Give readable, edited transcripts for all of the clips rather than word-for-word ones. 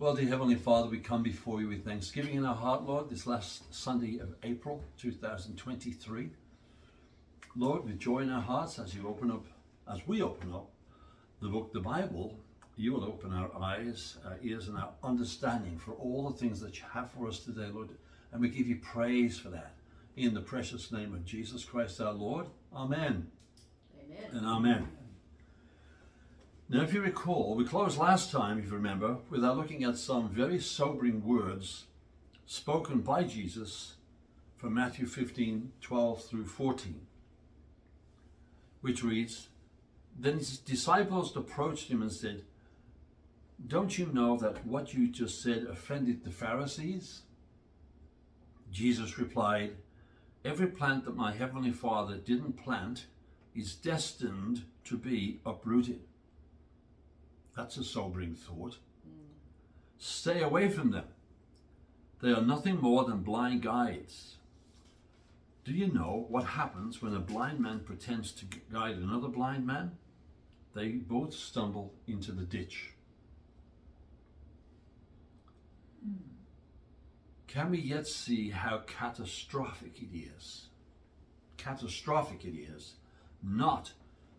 Well, dear Heavenly Father, we come before you with thanksgiving in our heart, Lord, this last Sunday of April 2023. Lord, with joy in our hearts as we open up the book, the Bible, you will open our eyes, our ears, and our understanding for all the things that you have for us today, Lord. And we give you praise for that. In the precious name of Jesus Christ our Lord. Amen. Amen. And amen. Now, if you recall, we closed last time, if you remember, without looking at some very sobering words spoken by Jesus from Matthew 15:12 through 14, which reads, "Then his disciples approached him and said, 'Don't you know that what you just said offended the Pharisees?' Jesus replied, 'Every plant that my heavenly Father didn't plant is destined to be uprooted.'" That's a sobering thought. Stay away from them. They are nothing more than blind guides. Do you know what happens when a blind man pretends to guide another blind man? They both stumble into the ditch. Can we yet see how catastrophic it is? Catastrophic it is not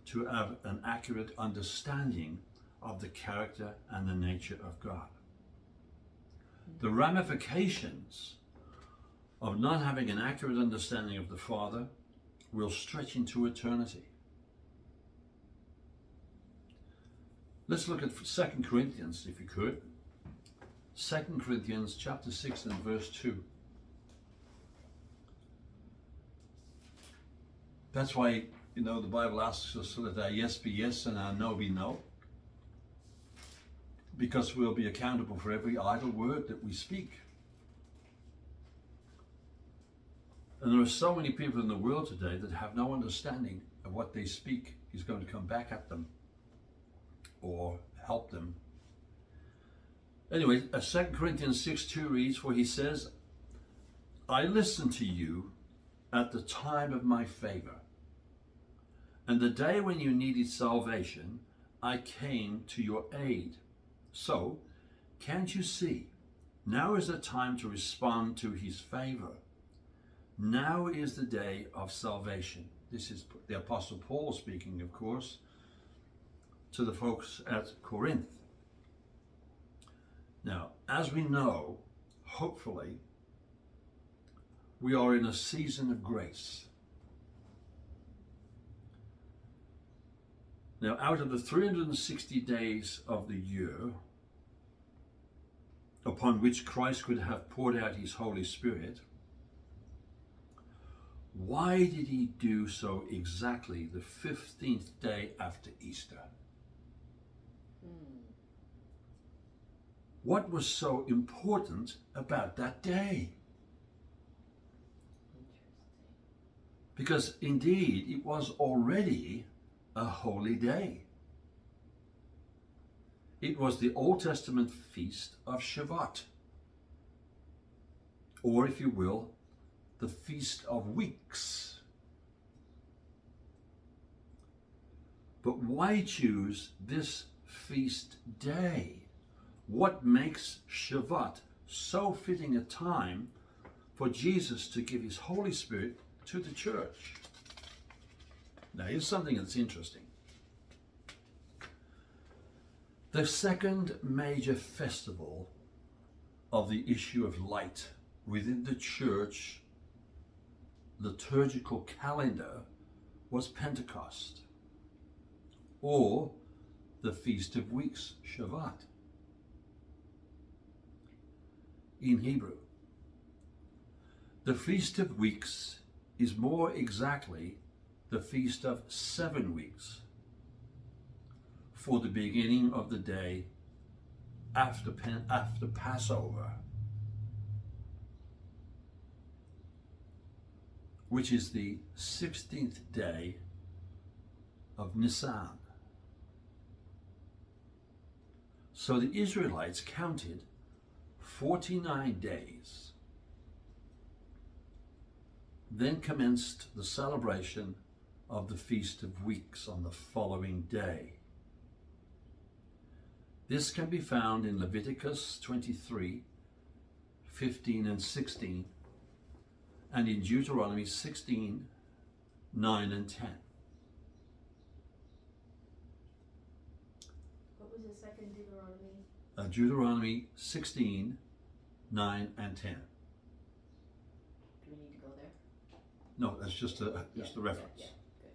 to have an accurate understanding of the character and the nature of God. The ramifications of not having an accurate understanding of the Father will stretch into eternity. Let's look at 2 Corinthians, if you could. 2 Corinthians chapter 6 and verse 2. That's why, the Bible asks us so that our yes be yes and our no be no. Because we'll be accountable for every idle word that we speak. And there are so many people in the world today that have no understanding of what they speak is going to come back at them or help them. Anyway, 2 Corinthians 6:2 reads, "For he says, 'I listened to you at the time of my favor, and the day when you needed salvation, I came to your aid.' So, can't you see? Now is the time to respond to his favor. Now is the day of salvation." This is the Apostle Paul speaking, of course, to the folks at Corinth. Now, as we know, hopefully, we are in a season of grace. Now, out of the 360 days of the year upon which Christ could have poured out his Holy Spirit, why did he do so exactly the 15th day after Easter? What was so important about that day? Because indeed, it was already a holy day. It was the Old Testament feast of Shavuot, or if you will, the Feast of Weeks. But why choose this feast day? What makes Shavuot so fitting a time for Jesus to give his Holy Spirit to the church? Now, here's something that's interesting. The second major festival of the issue of light within the church liturgical calendar was Pentecost, or the Feast of Weeks, Shavuot, in Hebrew. The Feast of Weeks is more exactly the Feast of 7 Weeks, for the beginning of the day after Passover, which is the 16th day of Nisan. So the Israelites counted 49 days, then commenced the celebration of the Feast of Weeks on the following day. This can be found in Leviticus 23, 15 and 16, and in Deuteronomy 16, 9 and 10. What was the second Deuteronomy? Deuteronomy 16, 9 and 10. Do we need to go there? No, that's just a reference. Yeah, good.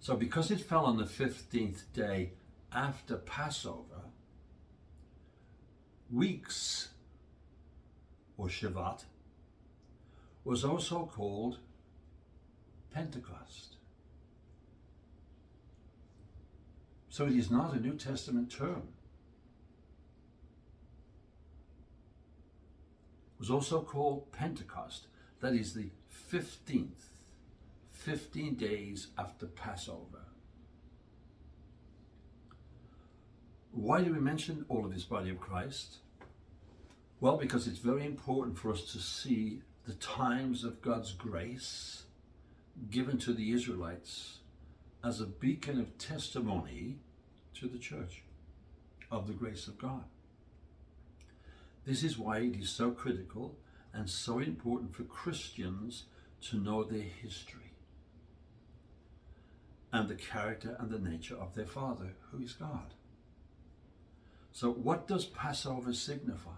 So because it fell on the 15th day after Passover, weeks, or Shavat, was also called Pentecost. So it is not a New Testament term. It was also called Pentecost. That is the 15th, 15 days after Passover. Why do we mention all of this, body of Christ? Well, because it's very important for us to see the times of God's grace given to the Israelites as a beacon of testimony to the church of the grace of God. This is why it is so critical and so important for Christians to know their history and the character and the nature of their Father, who is God. So what does Passover signify?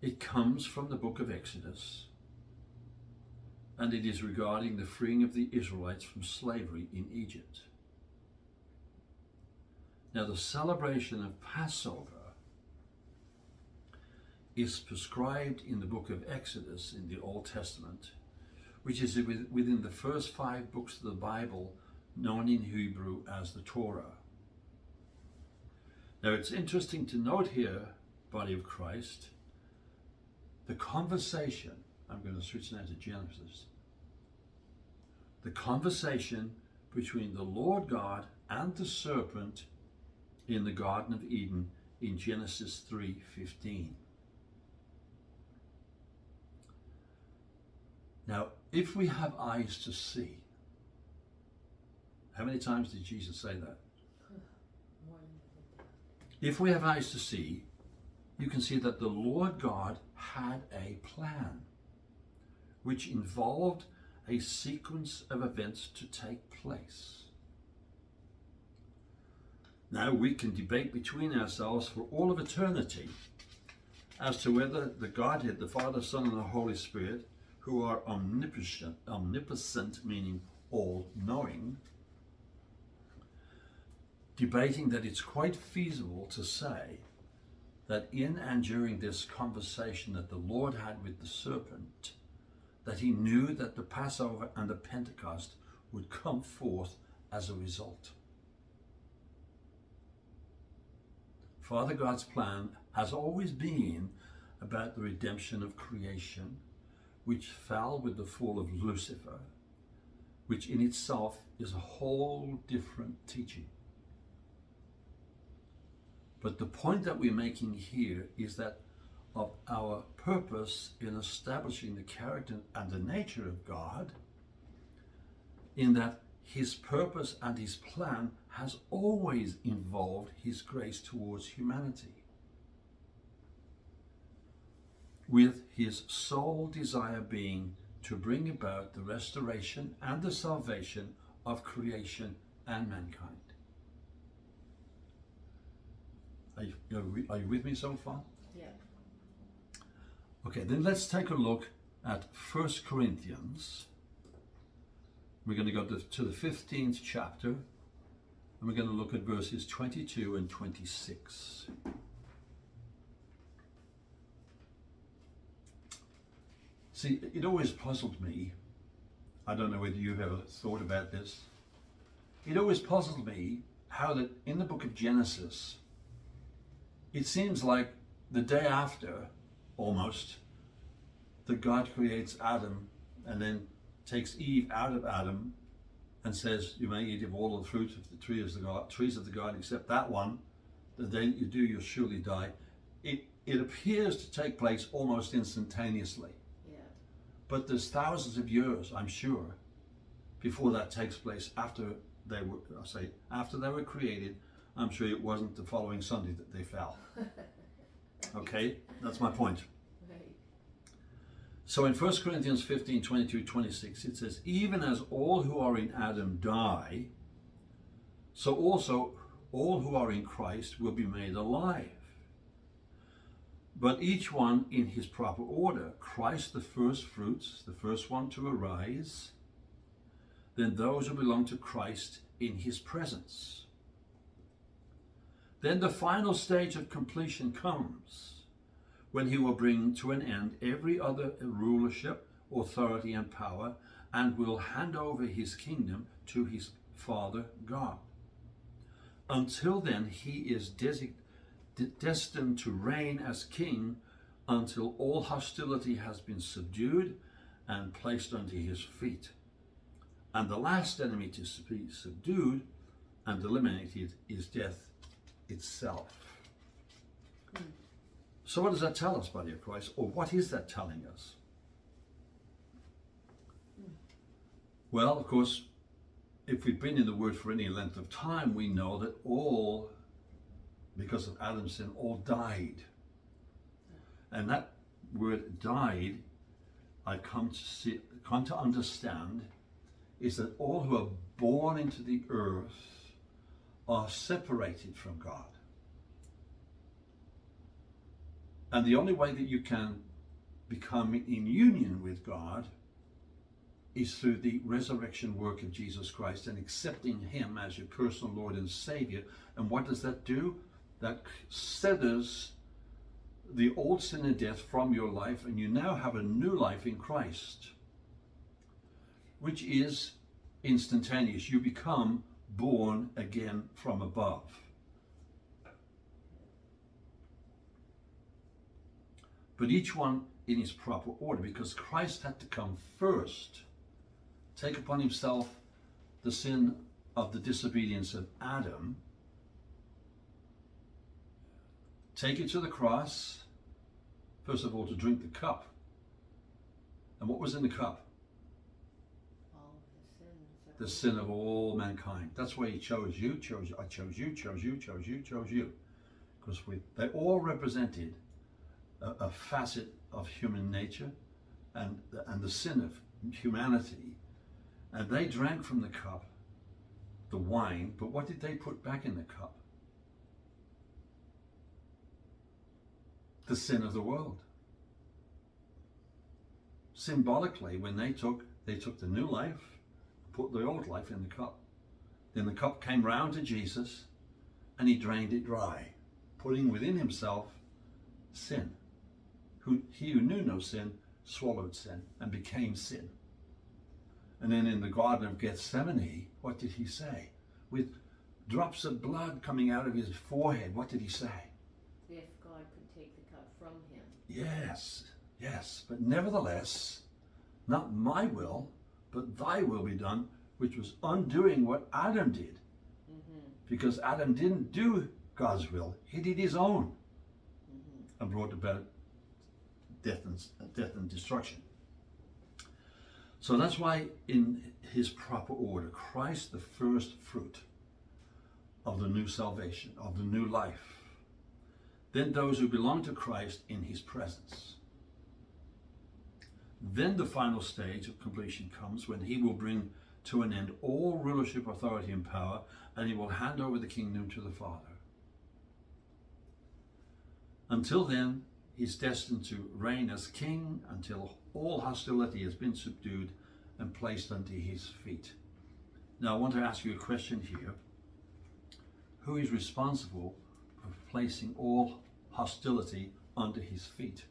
It comes from the book of Exodus, and it is regarding the freeing of the Israelites from slavery in Egypt. Now, the celebration of Passover is prescribed in the book of Exodus in the Old Testament, which is within the first 5 books of the Bible, known in Hebrew as the Torah. Now, it's interesting to note here, body of Christ, the conversation, I'm going to switch now to Genesis, the conversation between the Lord God and the serpent in the Garden of Eden in Genesis 3:15. Now, if we have eyes to see, how many times did Jesus say that? More than If we have eyes to see, you can see that the Lord God had a plan which involved a sequence of events to take place. Now we can debate between ourselves for all of eternity as to whether the Godhead, the Father, Son, and the Holy Spirit, who are omnipotent, meaning all-knowing, debating that it's quite feasible to say that in and during this conversation that the Lord had with the serpent, that he knew that the Passover and the Pentecost would come forth as a result. Father God's plan has always been about the redemption of creation, which fell with the fall of Lucifer, which in itself is a whole different teaching. But the point that we're making here is that of our purpose in establishing the character and the nature of God, in that his purpose and his plan has always involved his grace towards humanity, with his sole desire being to bring about the restoration and the salvation of creation and mankind. Are you with me so far? Yeah. Okay, then let's take a look at 1 Corinthians. We're going to go to the 15th chapter, and we're going to look at verses 22 and 26. See, it always puzzled me. I don't know whether you've ever thought about this. It always puzzled me how that in the book of Genesis, it seems like the day after, almost, that God creates Adam and then takes Eve out of Adam and says, you may eat of all the fruit of the trees of the garden except that one. The day that you do, you'll surely die. It appears to take place almost instantaneously. Yeah. But there's thousands of years, I'm sure, before that takes place after they were, I say, after they were created, I'm sure it wasn't the following Sunday that they fell. Okay, that's my point. Right. So in 1 Corinthians 15, 22, 26, it says, even as all who are in Adam die, so also all who are in Christ will be made alive. But each one in his proper order. Christ the first fruits, the first one to arise, then those who belong to Christ in his presence. Then the final stage of completion comes, when he will bring to an end every other rulership, authority, and power, and will hand over his kingdom to his Father God. Until then, he is destined to reign as king until all hostility has been subdued and placed under his feet. And the last enemy to be subdued and eliminated is death itself. So what does that tell us, body of Christ? Or what is that telling us? Well, of course, if we've been in the Word for any length of time, we know that all, because of Adam's sin, all died. And that word died, I come to understand, is that all who are born into the earth are separated from God. And the only way that you can become in union with God is through the resurrection work of Jesus Christ and accepting him as your personal Lord and Savior. And what does that do? That severs the old sin and death from your life, and you now have a new life in Christ, which is instantaneous. You become born again from above. But each one in his proper order, because Christ had to come first, take upon himself the sin of the disobedience of Adam, take it to the cross, first of all, to drink the cup. And what was in the cup? All the sins. The sin of all mankind. That's why he chose you, I chose you, chose you, chose you, chose you. Because they all represented a facet of human nature and the sin of humanity. And they drank from the cup, the wine, but what did they put back in the cup? The sin of the world. Symbolically, when they took the new life, put the old life in the cup. Then the cup came round to Jesus and he drained it dry, putting within himself sin. He who knew no sin swallowed sin and became sin. And then in the Garden of Gethsemane, what did he say? With drops of blood coming out of his forehead, what did he say? If God could take the cup from him. Yes, yes, but nevertheless, not my will, but thy will be done, which was undoing what Adam did. Because Adam didn't do God's will, he did his own, and brought about death and destruction. So that's why in his proper order, Christ the first fruit of the new salvation, of the new life. Then those who belong to Christ in his presence. Then the final stage of completion comes when he will bring to an end all rulership, authority, and power, and he will hand over the kingdom to the Father. Until then, he's destined to reign as king until all hostility has been subdued and placed under his feet. Now I want to ask you a question here. Who is responsible for placing all hostility under his feet?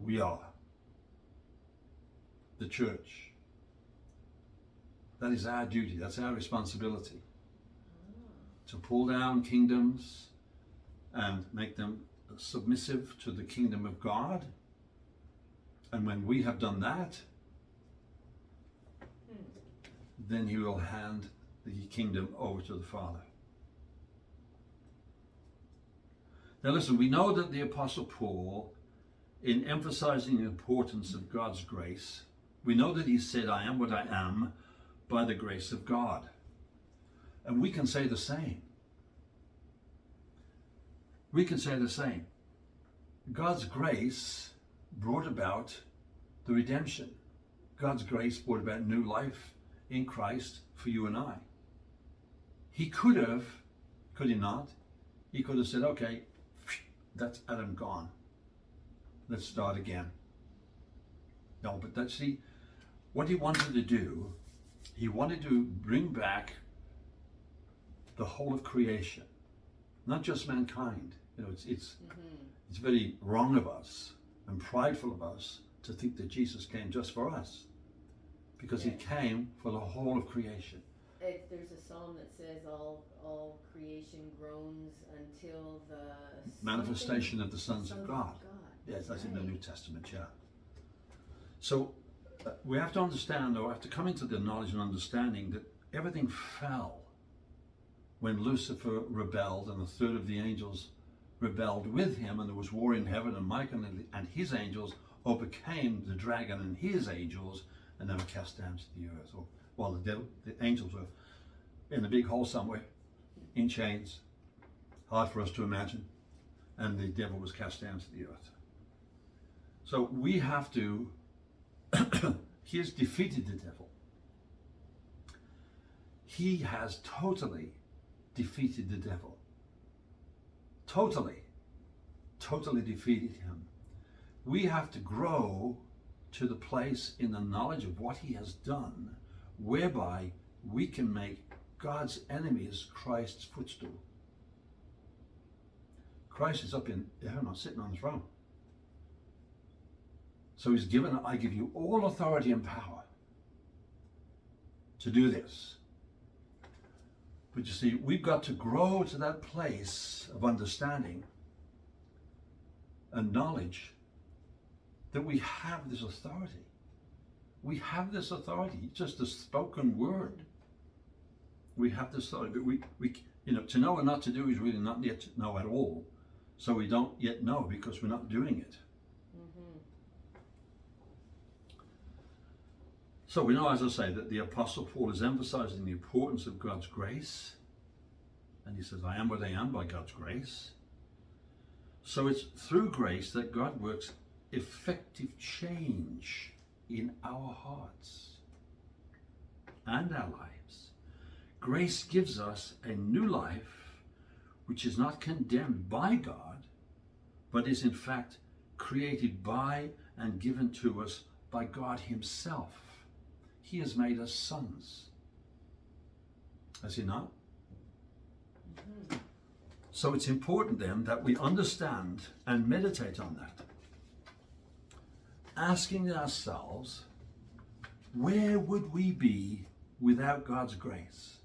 We are. The church. That is our duty, that's our responsibility. To pull down kingdoms and make them submissive to the kingdom of God. And when we have done that, then he will hand the kingdom over to the Father. Now listen, we know that the Apostle Paul, in emphasizing the importance of God's grace, we know that he said, I am what I am, by the grace of God. And we can say the same. We can say the same. God's grace brought about the redemption. God's grace brought about new life in Christ for you and I. He could have, could he not? He could have said, okay, that's Adam gone. Let's start again. No, but that's what he wanted to do. He wanted to bring back the whole of creation, not just mankind. You know, it's very wrong of us and prideful of us to think that Jesus came just for us, because he came for the whole of creation. There's a psalm that says all creation groans until the manifestation of the sons of God. Yes, that's in the New Testament, yeah. So we have to understand, or we have to come into the knowledge and understanding that everything fell when Lucifer rebelled, and a third of the angels rebelled with him, and there was war in heaven, and Michael and his angels overcame the dragon and his angels, and they were cast down to the earth. Well, the angels were in a big hole somewhere, in chains, hard for us to imagine, and the devil was cast down to the earth. So we have to, he has defeated the devil. He has totally defeated the devil. Totally defeated him. We have to grow to the place in the knowledge of what he has done, whereby we can make God's enemies Christ's footstool. Christ is up in heaven, sitting on the throne. So he's given, I give you all authority and power to do this. But you see, we've got to grow to that place of understanding and knowledge that we have this authority. We have this authority. It's just a spoken word. We have this authority, but we to know and not to do is really not yet to know at all. So we don't yet know because we're not doing it. So we know, as I say, that the Apostle Paul is emphasizing the importance of God's grace. And he says, I am what I am by God's grace. So it's through grace that God works effective change in our hearts and our lives. Grace gives us a new life which is not condemned by God, but is in fact created by and given to us by God himself. He has made us sons. Has he not? So it's important then that we understand and meditate on that. Asking ourselves, where would we be without God's grace?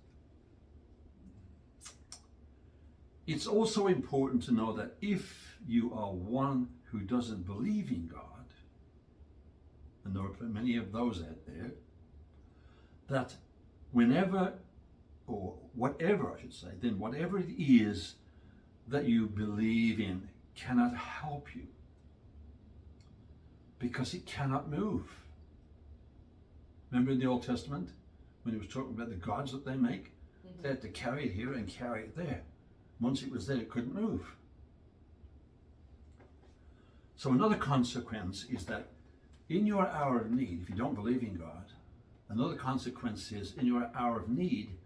It's also important to know that if you are one who doesn't believe in God, and there are many of those out there, that whenever, or whatever I should say, then whatever it is that you believe in cannot help you, because it cannot move. Remember in the Old Testament when he was talking about the gods that they make? They had to carry it here and carry it there. Once it was there, it couldn't move. So another consequence is that in your hour of need, if you don't believe in God, another consequence is in your hour of need,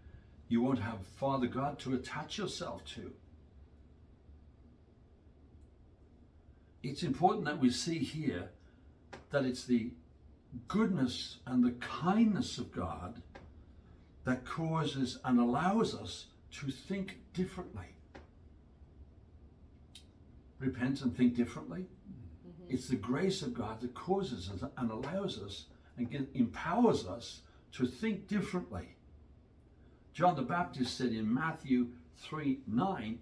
you won't have Father God to attach yourself to. It's important that we see here that it's the goodness and the kindness of God that causes and allows us to think differently. Repent and think differently. It's the grace of God that causes us and allows us and empowers us to think differently. John the Baptist said in Matthew 3:9,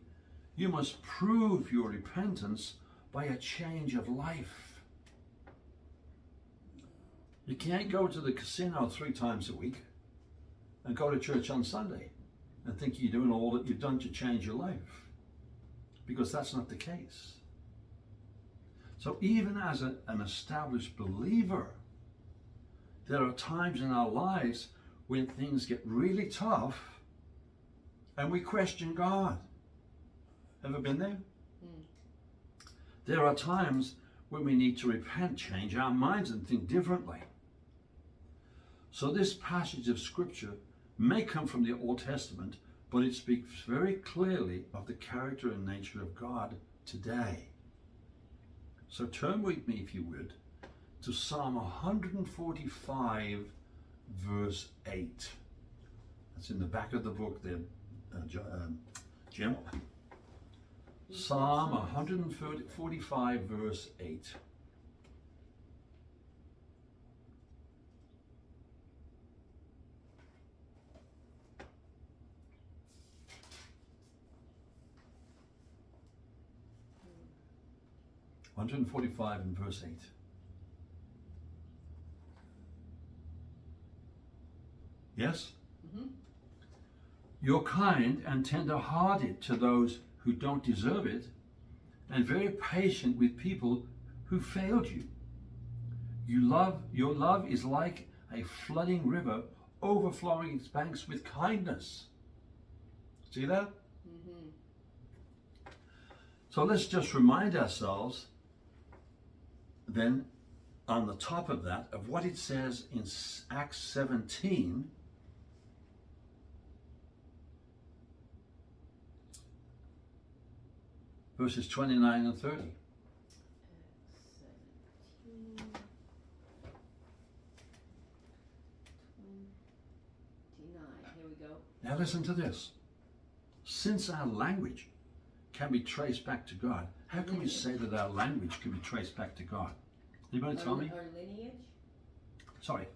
you must prove your repentance by a change of life. You can't go to the casino 3 times a week and go to church on Sunday and think you're doing all that you've done to change your life, because that's not the case. So even as an established believer, there are times in our lives when things get really tough and we question God. Ever been there? There are times when we need to repent, change our minds and think differently. So this passage of scripture may come from the Old Testament, but it speaks very clearly of the character and nature of God today. So turn with me, if you would, to Psalm 145, verse 8. That's in the back of the book there, Jim. Psalm 145, verse 8. One 145 and verse 8. Yes? Mm-hmm. You're kind and tender-hearted to those who don't deserve it, and very patient with people who failed you. Your love is like a flooding river, overflowing its banks with kindness. See that? Mm-hmm. So let's just remind ourselves then, on the top of that, of what it says in Acts 17, verses 29 and 30. 17, 29. Here we go. Now listen to this. Since our language can be traced back to God, how can we say that our language can be traced back to God? Anybody tell me? Our lineage? Sorry.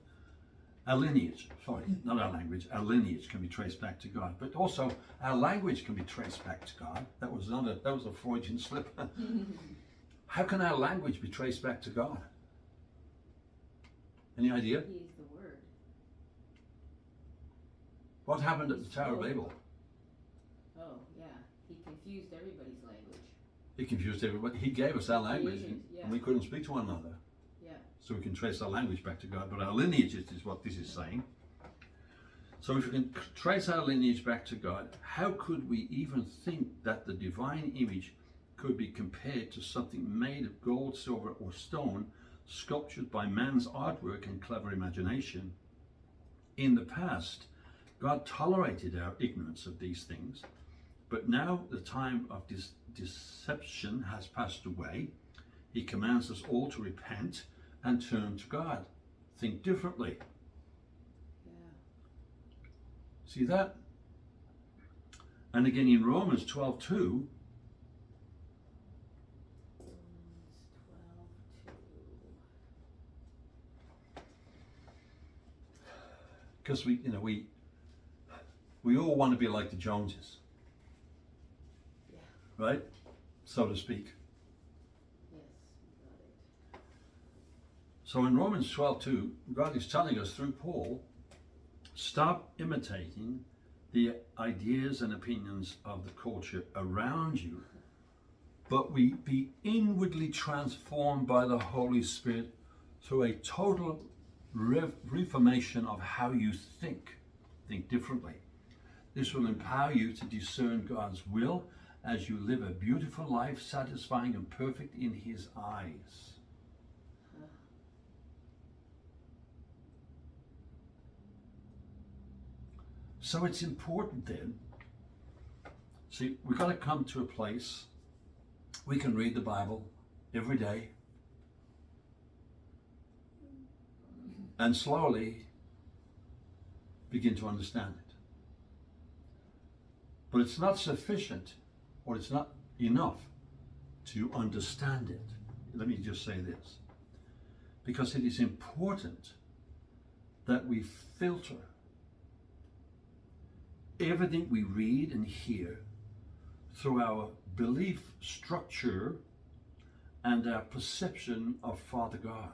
Our lineage, sorry, not our language, our lineage can be traced back to God. But also our language can be traced back to God. That was a Freudian slip. How can our language be traced back to God? Any idea? He is the Word. What happened at the Tower of Babel? Oh, yeah. He confused everybody's language. He confused everybody. He gave us our language, Yeah. and we couldn't speak to one another. Yeah. So we can trace our language back to God, but our lineage is what this is saying. So if we can trace our lineage back to God, how could we even think that the divine image could be compared to something made of gold, silver, or stone, sculptured by man's artwork and clever imagination? In the past, God tolerated our ignorance of these things, but now the time of this deception has passed away. He commands us all to repent and turn to God. Think differently. Yeah. See that? And again in Romans 12:2, Romans 12:2. because we all want to be like the Joneses, Yeah. right? So to speak. Yes, got it. So in Romans 12:2, God is telling us through Paul, stop imitating the ideas and opinions of the culture around you, but we be inwardly transformed by the Holy Spirit through a total reformation of how you think differently. This will empower you to discern God's will as you live a beautiful life, satisfying and perfect in His eyes. So it's important then, see, we've got to come to a place we can read the Bible every day and slowly begin to understand it. But it's not sufficient, or it's not enough to understand it. Let me just say this, because it is important that we filter everything we read and hear through our belief structure and our perception of Father God.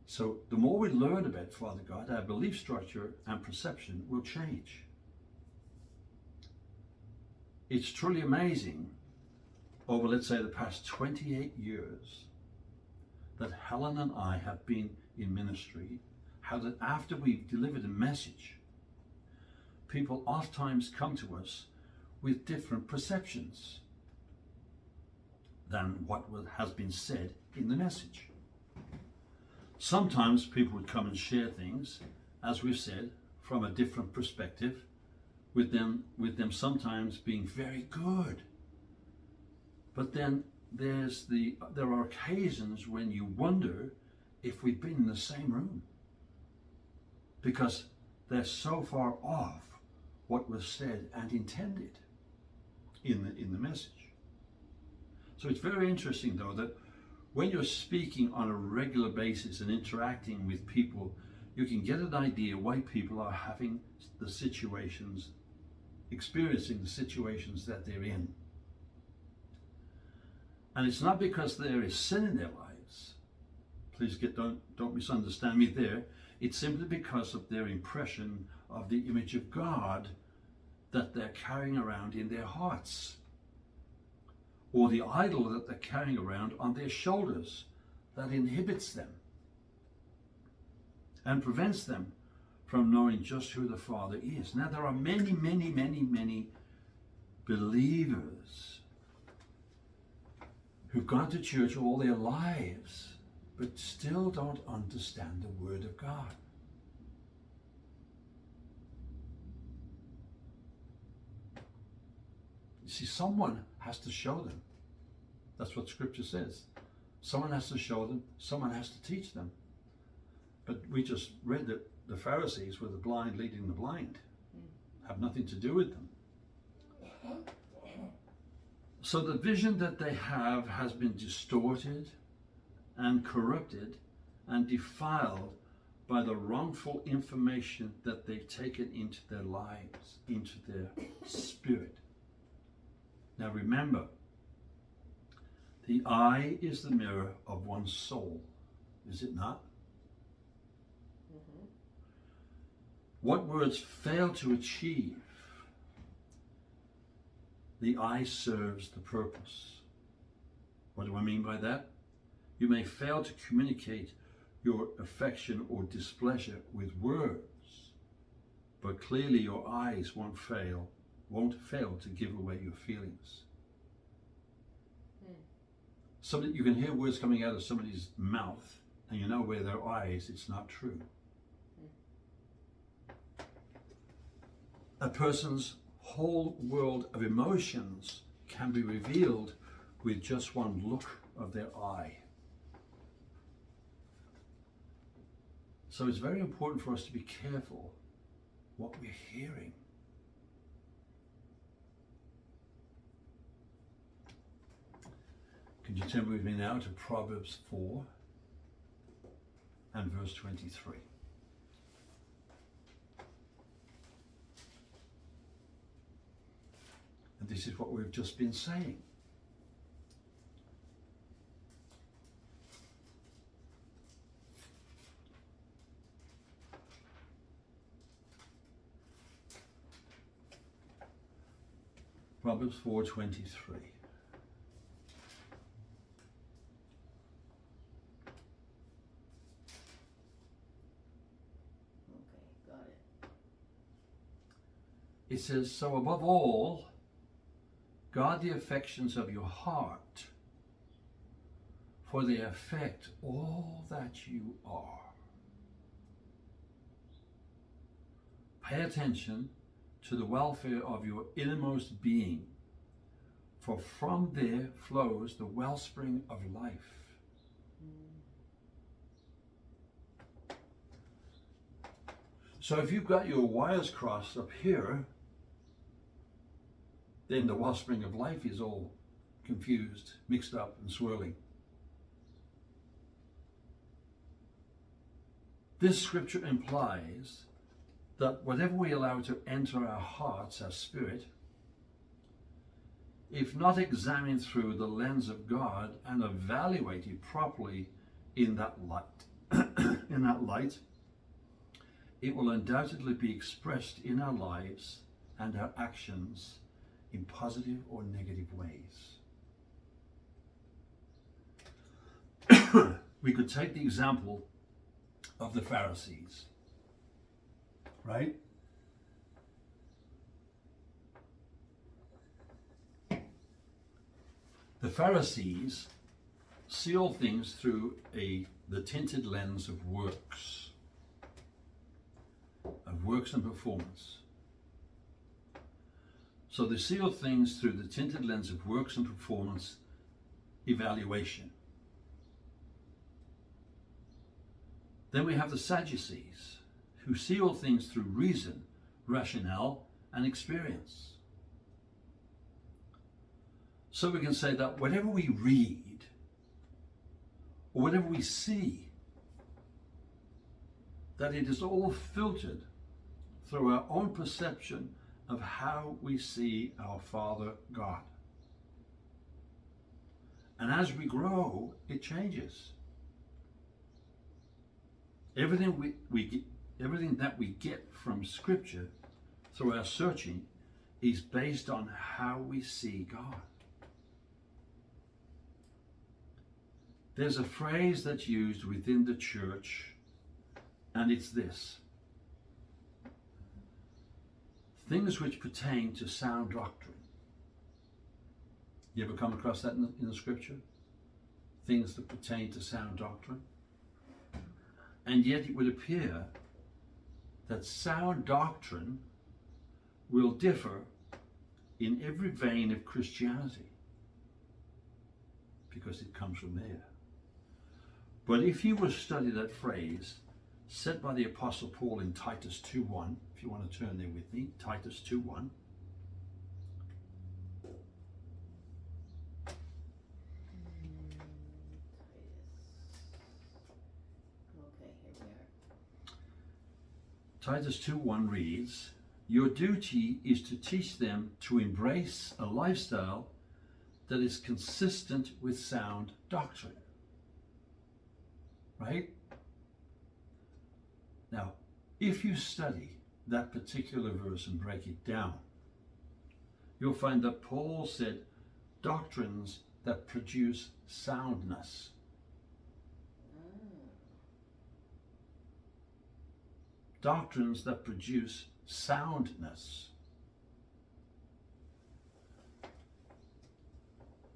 So the more we learn about Father God, our belief structure and perception will change. It's truly amazing, over let's say the past 28 years that Helen and I have been in ministry, how that after we've delivered a message, people oftentimes come to us with different perceptions than what has been said in the message. Sometimes people would come and share things, as we've said, from a different perspective, with them sometimes being very good. But then there are occasions when you wonder if we've been in the same room, because they're so far off what was said and intended in the message. So it's very interesting, though, that when you're speaking on a regular basis and interacting with people, you can get an idea why people are having the situations, experiencing the situations that they're in. And it's not because there is sin in their lives. Please don't misunderstand me there. It's simply because of their impression of the image of God that they're carrying around in their hearts, or the idol that they're carrying around on their shoulders that inhibits them and prevents them from knowing just who the Father is. Now, there are many, many, many, many believers who've gone to church all their lives but still don't understand the Word of God. You see, someone has to show them. That's what Scripture says. Someone has to show them, someone has to teach them. But we just read that the Pharisees were the blind leading the blind. Have nothing to do with them. So the vision that they have has been distorted and corrupted and defiled by the wrongful information that they've taken into their lives, into their spirit. Now remember, the eye is the mirror of one's soul, is it not? Mm-hmm. What words fail to achieve, the eye serves the purpose. What do I mean by that? You may fail to communicate your affection or displeasure with words, but clearly your eyes won't fail to give away your feelings. You can hear words coming out of somebody's mouth, and you know with their eyes it's not true. A person's whole world of emotions can be revealed with just one look of their eye. So it's very important for us to be careful what we're hearing. Can you turn with me now to Proverbs 4 and verse 23? And this is what we've just been saying. Proverbs 4:23. It says, so above all, guard the affections of your heart, for they affect all that you are. Pay attention to the welfare of your innermost being, for from there flows the wellspring of life. So if you've got your wires crossed up here, then the wellspring of life is all confused, mixed up and swirling. This scripture implies that whatever we allow to enter our hearts, our spirit, if not examined through the lens of God and evaluated properly in that light, it will undoubtedly be expressed in our lives and our actions in positive or negative ways. We could take the example of the Pharisees, right? The Pharisees seal things through the tinted lens of works and performance. So they seal things through the tinted lens of works and performance evaluation. Then we have the Sadducees, who seal things through reason, rationale, and experience. So we can say that whatever we read, or whatever we see, that it is all filtered through our own perception of how we see our Father God. And as we grow, it changes. Everything that we get from Scripture through our searching is based on how we see God. There's a phrase that's used within the church, and it's this: things which pertain to sound doctrine. You ever come across that in the Scripture? Things that pertain to sound doctrine? And yet it would appear that sound doctrine will differ in every vein of Christianity, because it comes from there. But if you were to study that phrase said by the Apostle Paul in Titus 2:1, if you want to turn there with me, Titus 2:1. Okay, here we are. Titus 2:1 reads, "Your duty is to teach them to embrace a lifestyle that is consistent with sound doctrine." Right? Now, if you study that particular verse and break it down, you'll find that Paul said doctrines that produce soundness. Doctrines that produce soundness.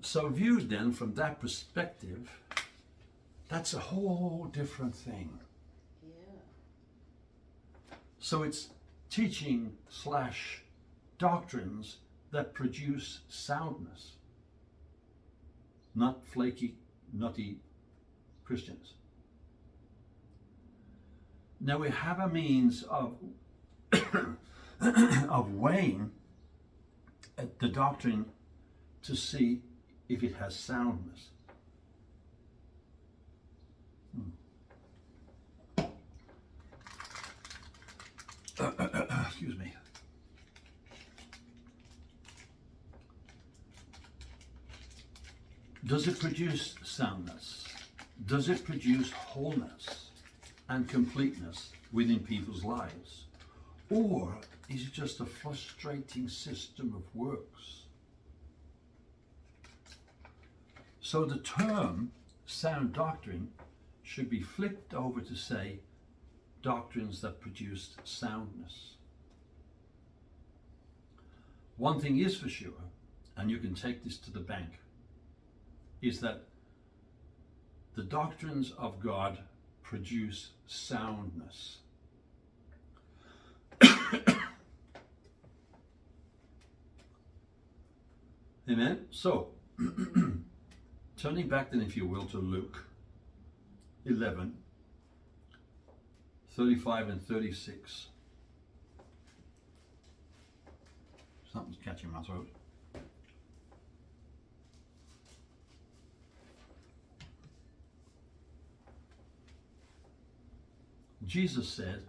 So viewed then from that perspective, that's a whole different thing. Yeah. So it's teaching / doctrines that produce soundness, not flaky, nutty Christians. Now we have a means of of weighing the doctrine to see if it has soundness. Excuse me. Does it produce soundness? Does it produce wholeness and completeness within people's lives? Or is it just a frustrating system of works? So the term sound doctrine should be flipped over to say doctrines that produced soundness. One thing is for sure, and you can take this to the bank, is that the doctrines of God produce soundness. Amen? So, turning back then, if you will, to Luke 11, 35 and 36. Something's catching my throat. Jesus said,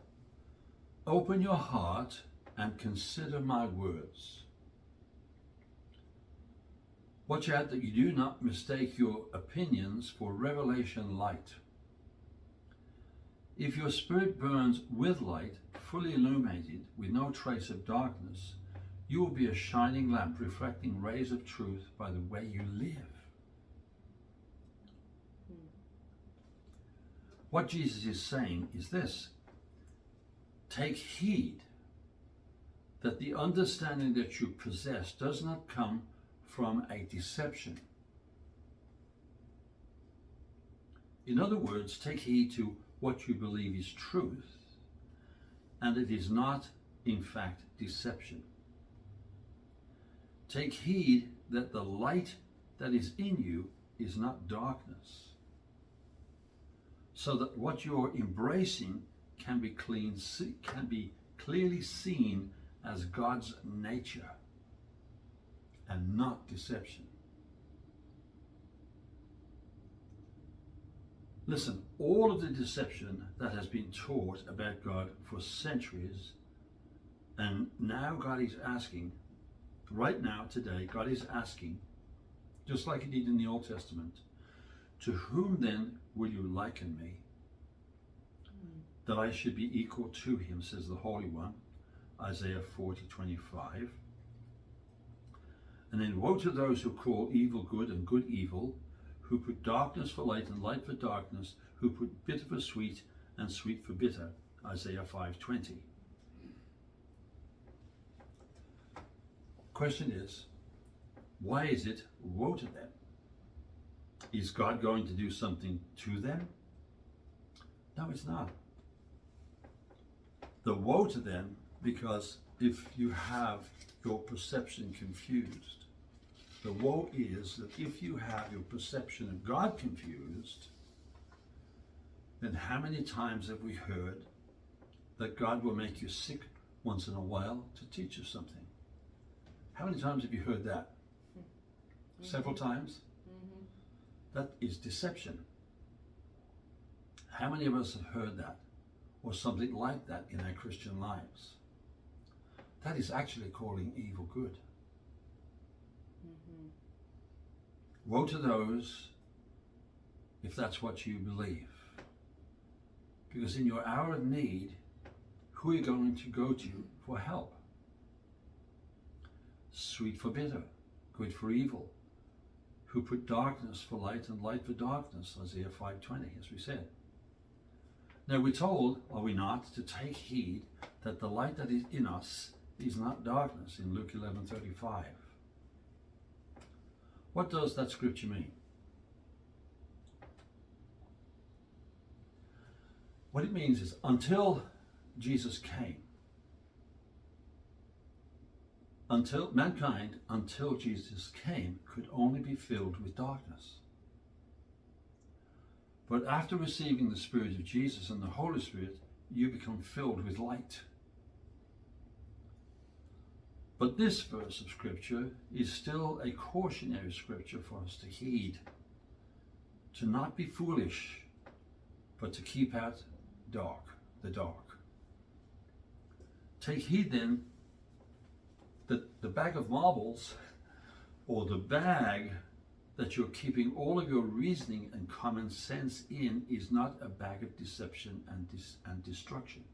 "Open your heart and consider my words. Watch out that you do not mistake your opinions for revelation light. If your spirit burns with light, fully illuminated, with no trace of darkness, you will be a shining lamp reflecting rays of truth by the way you live." What Jesus is saying is this: take heed that the understanding that you possess does not come from a deception. In other words, take heed to what you believe is truth, and it is not, in fact, deception. Take heed that the light that is in you is not darkness, so that what you're embracing can be clearly seen as God's nature and not deception. Listen, all of the deception that has been taught about God for centuries, and now God is asking, right now, today, God is asking, just like he did in the Old Testament, to whom then will you liken me, that I should be equal to him, says the Holy One, Isaiah 40:25. And then woe to those who call evil good and good evil, who put darkness for light and light for darkness, who put bitter for sweet and sweet for bitter, Isaiah 5:20. Question is, why is it woe to them? Is God going to do something to them? No, it's not. The woe to them, because if you have your perception confused, the woe is that if you have your perception of God confused, then how many times have we heard that God will make you sick once in a while to teach you something? How many times have you heard that? Mm-hmm. Several times? Mm-hmm. That is deception. How many of us have heard that or something like that in our Christian lives? That is actually calling evil good. Mm-hmm. Woe to those if that's what you believe. Because in your hour of need, who are you going to go to for help? Sweet for bitter, good for evil, who put darkness for light and light for darkness, Isaiah 5:20, as we said. Now we're told, are we not, to take heed that the light that is in us is not darkness, in Luke 11:35. What does that scripture mean? What it means is, until Jesus came, mankind, until Jesus came, could only be filled with darkness. But after receiving the Spirit of Jesus and the Holy Spirit, you become filled with light. But this verse of Scripture is still a cautionary scripture for us to heed, to not be foolish, but to keep out the dark. Take heed then that the bag of marbles, or the bag that you're keeping all of your reasoning and common sense in, is not a bag of deception and destruction.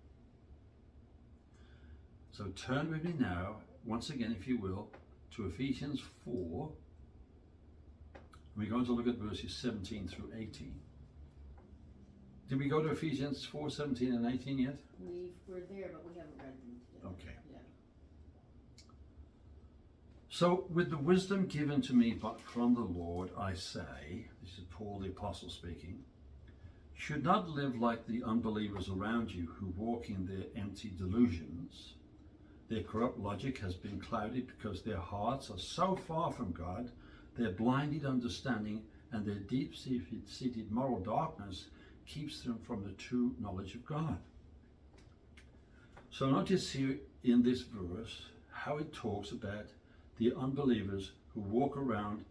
So turn with me now, once again, if you will, to Ephesians 4. We're going to look at verses 17 through 18. Did we go to Ephesians 4, 17 and 18 yet? We're there, but we haven't read them today. Okay. Yeah. So, with the wisdom given to me from the Lord, I say, this is Paul the Apostle speaking, should not live like the unbelievers around you who walk in their empty delusions. Their corrupt logic has been clouded because their hearts are so far from God, their blinded understanding and their deep-seated moral darkness keeps them from the true knowledge of God. So notice here in this verse how it talks about the unbelievers who walk around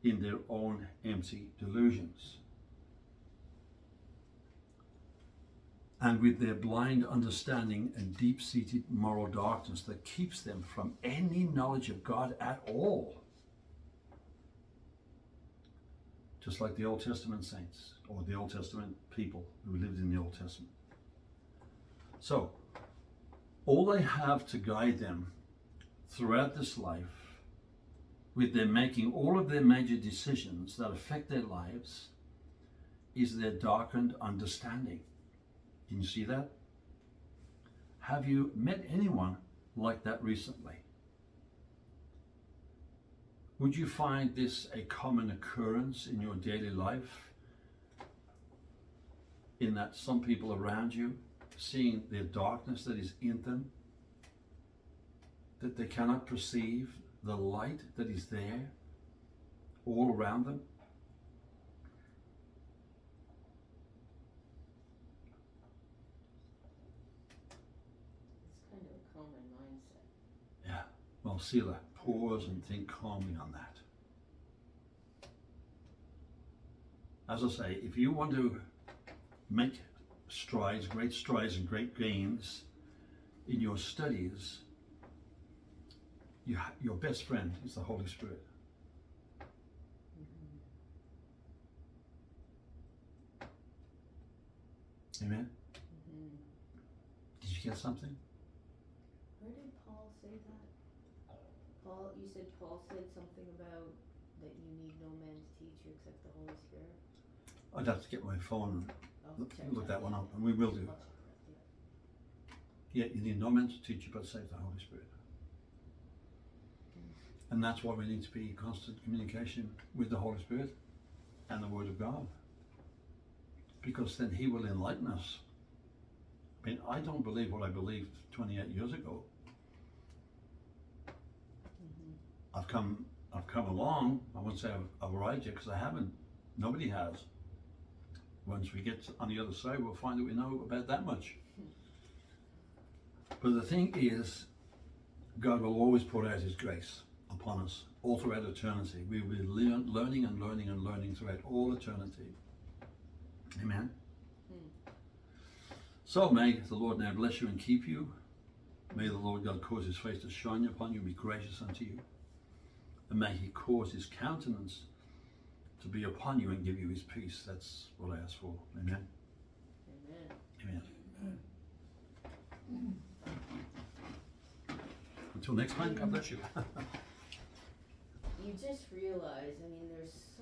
in their own empty delusions, and with their blind understanding and deep-seated moral darkness that keeps them from any knowledge of God at all. Just like the Old Testament saints, or the Old Testament people who lived in the Old Testament. So, all they have to guide them throughout this life, with them making all of their major decisions that affect their lives, is their darkened understanding. Can you see that? Have you met anyone like that recently? Would you find this a common occurrence in your daily life? In that some people around you, seeing the darkness that is in them, that they cannot perceive the light that is there all around them? It's kind of a common mindset. Yeah. Well, Selah, pause and think calmly on that. As I say, if you want to make strides, great strides and great gains in your studies, your best friend is the Holy Spirit. Amen? Mm-hmm. Did you get something? Where did Paul say that? You said Paul said something about that you need no man's teacher except the Holy Spirit? I'd have to get my phone Oh, check and look that one up, and we will do. I'll check that, yeah. Yeah, you need no man to teach you but save the Holy Spirit. And that's why we need to be in constant communication with the Holy Spirit and the Word of God. Because then He will enlighten us. I mean, I don't believe what I believed 28 years ago. Mm-hmm. I've come along. I won't say I've arrived yet because I haven't. Nobody has. Once we get on the other side, we'll find that we know about that much. But the thing is, God will always pour out His grace upon us all throughout eternity. We will be learning and learning and learning throughout all eternity. Amen. So may the Lord now bless you and keep you. May the Lord God cause His face to shine upon you and be gracious unto you. And may He cause His countenance to be upon you and give you His peace. That's what I ask for. Amen. Amen. Amen. Until next time, God bless you. You just realize, I mean, there's so